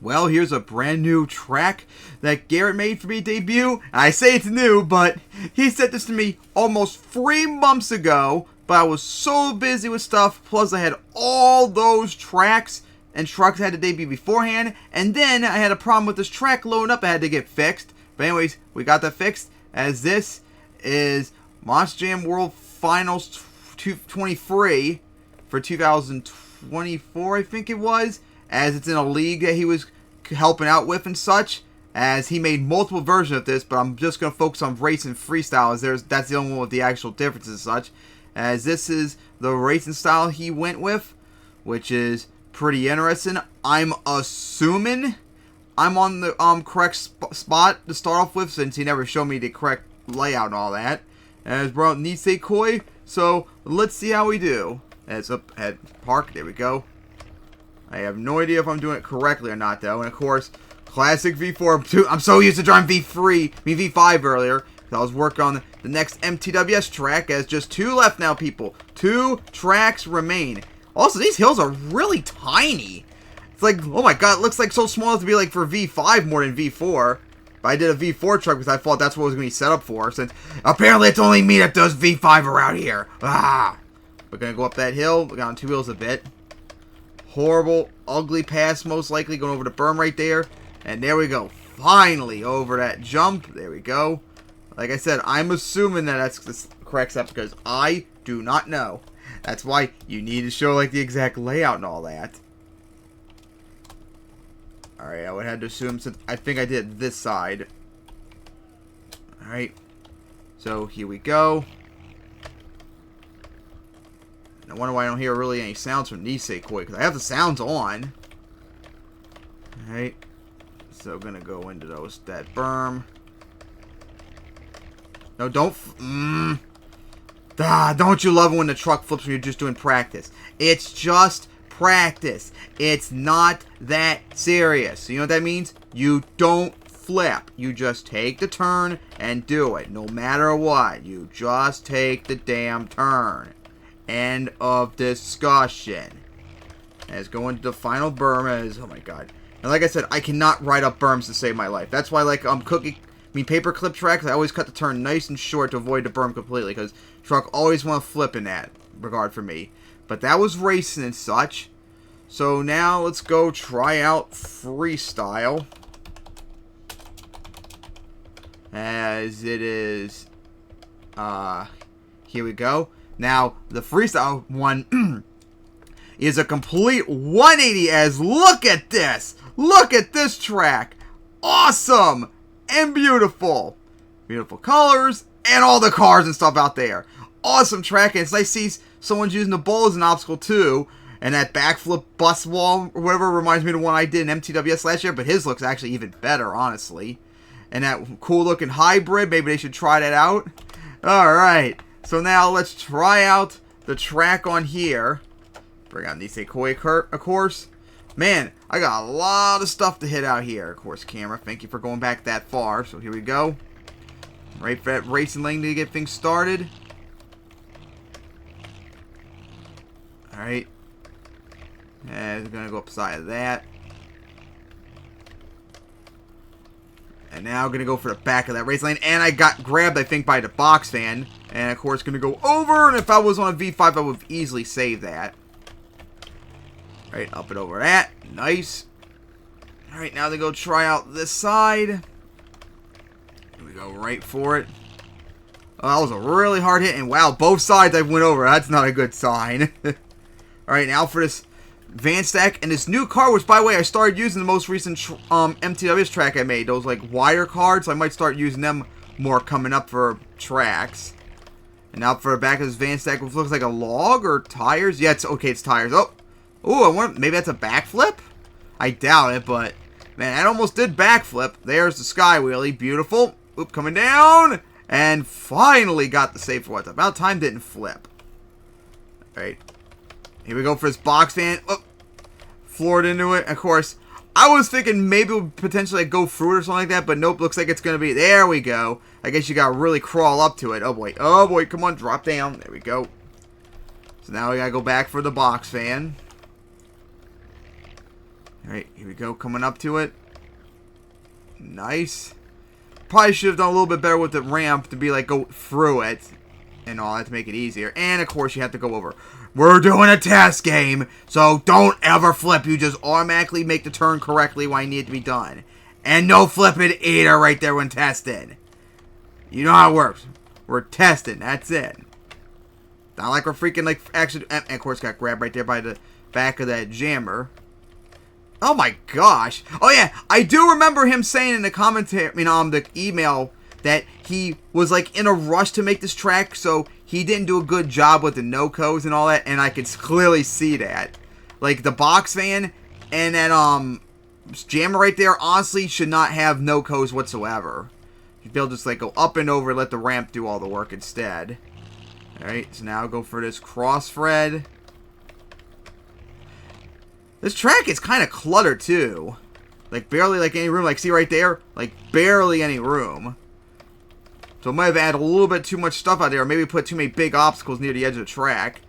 Well, here's a brand new track that Garrett made for me to debut. I say it's new, but he sent this to me almost 3 months ago, but I was so busy with stuff, plus I had all those tracks and trucks I had to debut beforehand, and then I had a problem with this track loading up I had to get fixed. But anyways, we got that fixed, as this is Monster Jam World Finals 23 for 2024, I think it was, as it's in a league that he was helping out with and such, as he made multiple versions of this, but I'm just going to focus on racing freestyle, as that's the only one with the actual differences and such, as this is the racing style he went with, which is pretty interesting. I'm assuming I'm on the correct spot to start off with, since he never showed me the correct layout and all that, as bro Nisei Koi, so let's see how we do. As up at park, there we go. I have no idea if I'm doing it correctly or not, though. And, of course, classic V4. I'm so used to driving V5 earlier, because I was working on the next MTWS track, as just 2 left now, people. 2 tracks remain. Also, these hills are really tiny. It's like, oh my god, it looks like so small to be like for V5 more than V4. But I did a V4 truck because I thought that's what it was going to be set up for, since apparently it's only me that does V5 around here. We're going to go up that hill. We got on 2 wheels a bit. Horrible, ugly pass, most likely, going over the berm right there. And there we go. Finally, over that jump. There we go. Like I said, I'm assuming that that's the correct step, because I do not know. That's why you need to show, like, the exact layout and all that. Alright, I would have to assume, since I think I did this side. Alright. So, here we go. I wonder why I don't hear really any sounds from Nisei Koi, because I have the sounds on. Alright. So, gonna go into that berm. No, don't... don't you love it when the truck flips when you're just doing practice? It's just practice. It's not that serious. You know what that means? You don't flip. You just take the turn and do it. No matter what. You just take the damn turn. End of discussion. As going to the final berm as, oh my god. And like I said, I cannot ride up berms to save my life. That's why, like, paperclip tracks, I always cut the turn nice and short to avoid the berm completely, because truck always want to flip in that regard for me. But that was racing and such. So now let's go try out freestyle. As it is, here we go. Now, the freestyle one is a complete 180, as look at this! Look at this track! Awesome! And beautiful! Beautiful colors, and all the cars and stuff out there. Awesome track, and it's nice to see someone's using the bowl as an obstacle too. And that backflip bus wall, or whatever, reminds me of the one I did in MTWS last year, but his looks actually even better, honestly. And that cool looking hybrid, maybe they should try that out. Alright. So now let's try out the track on here. Bring out Nisei Koi, of course. Man, I got a lot of stuff to hit out here. Of course, camera, thank you for going back that far. So here we go. Right for that racing lane to get things started. Alright. And we're going to go upside of that. And now I'm going to go for the back of that race lane. And I got grabbed, I think, by the box fan. And, of course, going to go over. And if I was on a V5, I would have easily saved that. Alright, up and over that. Nice. Alright, now they go try out this side. Here we go, right for it. Oh, that was a really hard hit. And, wow, both sides I went over. That's not a good sign. Alright, now for this van stack and this new car, which, by the way, I started using the most recent MTWS track I made. Those, like, wire cards. So I might start using them more coming up for tracks. And now for the back of this van stack, which looks like a log or tires. Yeah, it's okay. It's tires. Oh, I wonder, maybe that's a backflip? I doubt it, but man, I almost did backflip. There's the sky wheelie. Beautiful. Oop, coming down. And finally got the save for what's about time didn't flip. Alright. Here we go for this box fan. Oh, floored into it. Of course, I was thinking maybe it would potentially go through it or something like that, but nope, looks like it's going to be... There we go. I guess you got to really crawl up to it. Oh boy. Oh boy, come on, drop down. There we go. So now we got to go back for the box fan. Alright, here we go. Coming up to it. Nice. Probably should have done a little bit better with the ramp to be like go through it and all that to make it easier. And of course you have to go over. We're doing a test game, so don't ever flip. You just automatically make the turn correctly when I need it to be done. And no flipping either right there when testing. You know how it works. We're testing, that's it. Not like we're freaking like actually, and of course got grabbed right there by the back of that jammer. Oh my gosh. Oh yeah, I do remember him saying in the commentary, the email that he was like in a rush to make this track, so he didn't do a good job with the no-codes and all that, and I could clearly see that. Like the box fan and that jammer right there honestly should not have no-codes whatsoever. You'd be able to just like go up and over and let the ramp do all the work instead. Alright, so now go for this cross thread. This track is kind of cluttered too. Like barely like any room. Like see right there? Like barely any room. So I might have added a little bit too much stuff out there. Or maybe put too many big obstacles near the edge of the track.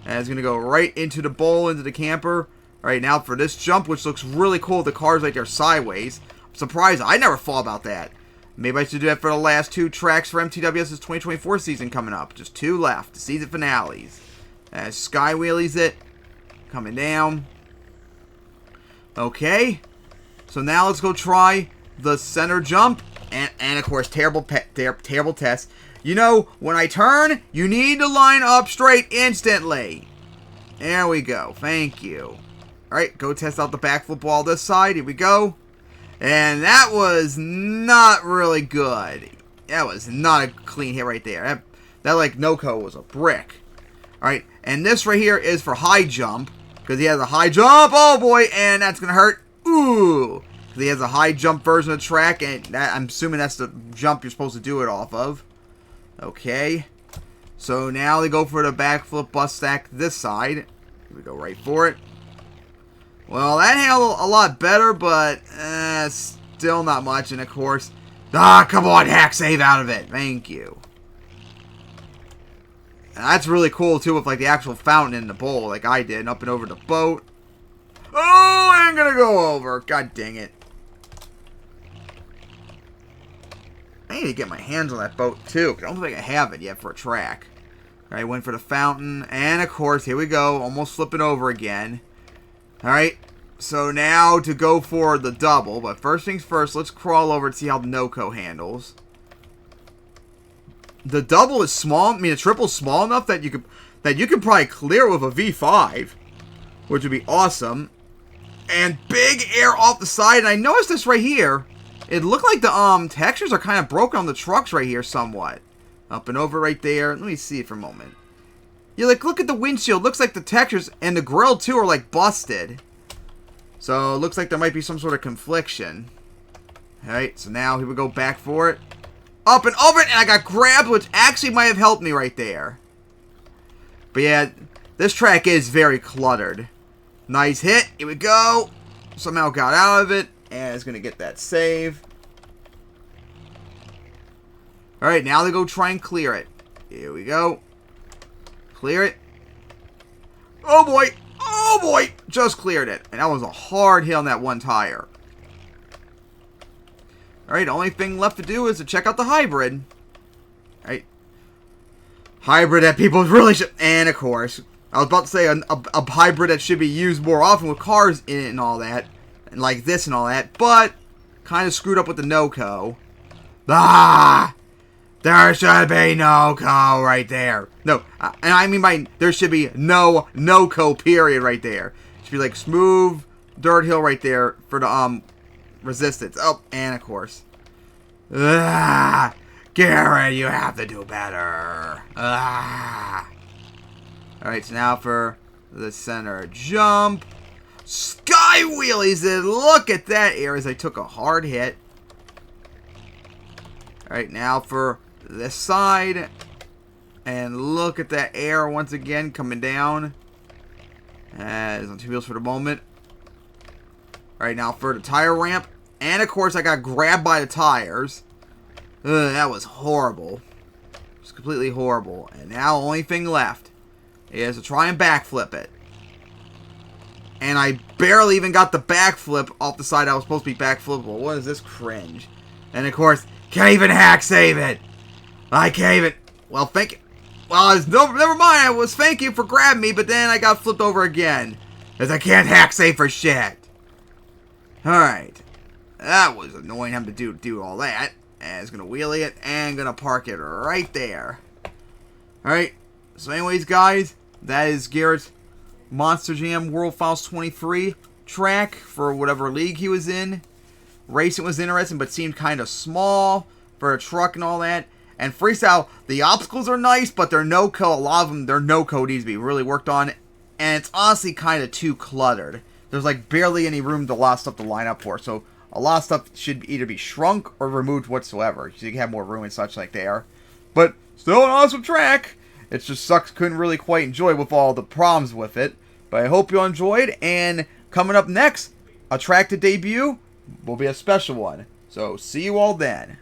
And it's going to go right into the bowl, into the camper. Alright, now for this jump, which looks really cool. The car's right there sideways. I'm surprised. I never thought about that. Maybe I should do that for the last 2 tracks for MTWS's 2024 season coming up. Just 2 left. The season finales. As Sky Wheelies it. Coming down. Okay. So now let's go try the center jump. And of course, terrible test. You know, when I turn, you need to line up straight instantly. There we go. Thank you. Alright, go test out the backflip wall this side. Here we go. And that was not really good. That was not a clean hit right there. That like no-co was a brick. Alright, and this right here is for high jump. Because he has a high jump. Oh boy, and that's going to hurt. Ooh. Because he has a high jump version of the track. And that, I'm assuming that's the jump you're supposed to do it off of. Okay. So now they go for the backflip bus stack this side. Here we go right for it. Well, that handled a lot better, but still not much. And of course, come on, hack save out of it. Thank you. And that's really cool too, with like the actual fountain in the bowl, like I did, and up and over the boat. Oh, I'm gonna go over. God dang it! I need to get my hands on that boat too, because I don't think I have it yet for a track. All right, went for the fountain, and of course, here we go, almost flipping over again. Alright, so now to go for the double, but first things first, let's crawl over and see how the no-co handles. The double is small, the triple is small enough that you could probably clear with a V5, which would be awesome. And big air off the side, and I noticed this right here. It looked like the textures are kind of broken on the trucks right here somewhat. Up and over right there. Let me see it for a moment. Yeah, like, look at the windshield. Looks like the textures and the grill, too, are, like, busted. So, it looks like there might be some sort of confliction. Alright, so now here we go back for it. Up and over it, and I got grabbed, which actually might have helped me right there. But yeah, this track is very cluttered. Nice hit. Here we go. Somehow got out of it, and it's going to get that save. Alright, now they go try and clear it. Here we go. Clear it. Oh boy! Oh boy! Just cleared it. And that was a hard hit on that one tire. Alright, only thing left to do is to check out the hybrid. Alright. Hybrid that people really should... And of course, I was about to say a hybrid that should be used more often with cars in it and all that. And like this and all that. But, kind of screwed up with the no-co. Ah! There should be no-co right there. No, and I mean by there should be no-co period right there. It should be like smooth dirt hill right there for the resistance. Oh, and of course. Garrett, you have to do better. Alright, so now for the center jump. Sky wheelies it. Look at that air as I took a hard hit. Alright, now for this side. And look at that air once again coming down. It's on 2 wheels for the moment. Alright, now for the tire ramp. And of course I got grabbed by the tires. That was horrible. It was completely horrible. And now the only thing left is to try and backflip it. And I barely even got the backflip off the side I was supposed to be backflippable. What is this cringe? And of course, can't even hack save it. I can't even. Well, thank you. Well, never mind. I was thank you for grabbing me, but then I got flipped over again. As I can't hack save for shit. Alright. That was annoying having to do all that. And it's going to wheelie it and going to park it right there. Alright. So anyways, guys, that is Garrett's Monster Jam World Finals 23 track for whatever league he was in. Racing was interesting, but seemed kind of small for a truck and all that. And Freestyle, the obstacles are nice, but they're no-code. A lot of them, their no-code needs to be really worked on. And it's honestly kind of too cluttered. There's like barely any room to a lot of stuff to line up for. So a lot of stuff should either be shrunk or removed whatsoever. So you can have more room and such like they are. But still an awesome track. It just sucks, couldn't really quite enjoy with all the problems with it. But I hope you enjoyed. And coming up next, a track to debut will be a special one. So see you all then.